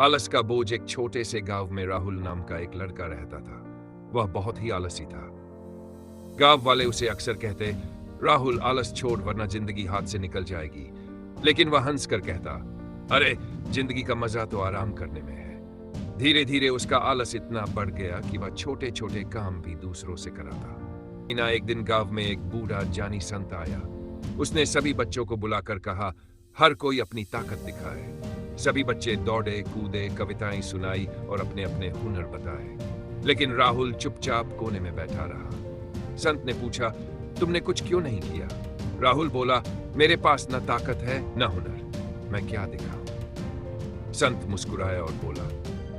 आलस का बोझ। एक छोटे से गांव में राहुल नाम का एक लड़का रहता था। वह बहुत ही आलसी था। गांव वाले उसे अक्सर कहते, राहुल आलस छोड़ वरना जिंदगी हाथ से निकल जाएगी। लेकिन वह हंस कर कहता, अरे जिंदगी का मजा तो आराम करने में है। धीरे धीरे उसका आलस इतना बढ़ गया कि वह छोटे छोटे काम भी दूसरों से कराता। एक दिन गांव में एक बूढ़ा जानी संत आया। उसने सभी बच्चों को बुलाकर कहा, हर कोई अपनी ताकत दिखाए। सभी बच्चे दौड़े कूदे, कविताएं सुनाई और अपने अपने हुनर बताए। लेकिन राहुल चुपचाप कोने में बैठा रहा। संत ने पूछा, तुमने कुछ क्यों नहीं किया? राहुल बोला, मेरे पास न ताकत है न हुनर, मैं क्या दिखाऊं? संत मुस्कुराया और बोला,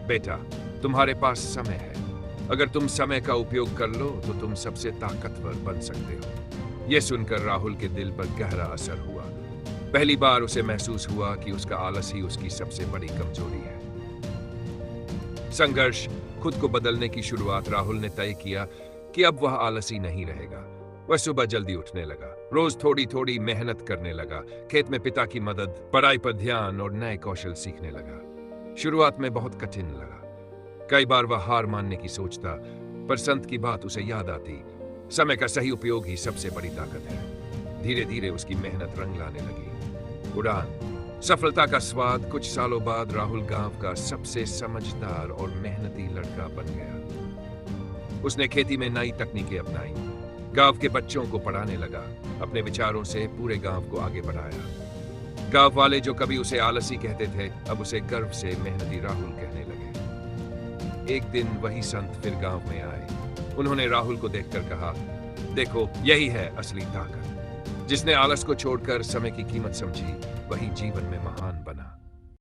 बेटा तुम्हारे पास समय है। अगर तुम समय का उपयोग कर लो तो तुम सबसे ताकतवर बन सकते हो। यह सुनकर राहुल के दिल पर गहरा असर हुआ। पहली बार उसे महसूस हुआ कि उसका आलस ही उसकी सबसे बड़ी कमजोरी है। संघर्ष, खुद को बदलने की शुरुआत। राहुल ने तय किया कि अब वह आलसी नहीं रहेगा। वह सुबह जल्दी उठने लगा, रोज थोड़ी थोड़ी मेहनत करने लगा, खेत में पिता की मदद, पढ़ाई पर ध्यान और नए कौशल सीखने लगा। शुरुआत में बहुत कठिन लगा। कई बार वह हार मानने की सोचता, पर संत की बात उसे याद आती, समय का सही उपयोग ही सबसे बड़ी ताकत है। धीरे धीरे उसकी मेहनत रंग लाने लगी। उड़ान, सफलता का स्वाद। कुछ सालों बाद राहुल गांव का सबसे समझदार और मेहनती लड़का बन गया। उसने खेती में नई तकनीकें अपनाई, गांव के बच्चों को पढ़ाने लगा, अपने विचारों से पूरे गांव को आगे बढ़ाया। गांव वाले जो कभी उसे आलसी कहते थे, अब उसे गर्व से मेहनती राहुल कहने लगे। एक दिन वही संत फिर गांव में आए। उन्होंने राहुल को देखकर कहा, देखो यही है असली ताकत। जिसने आलस को छोड़कर समय की कीमत समझी, वही जीवन में महान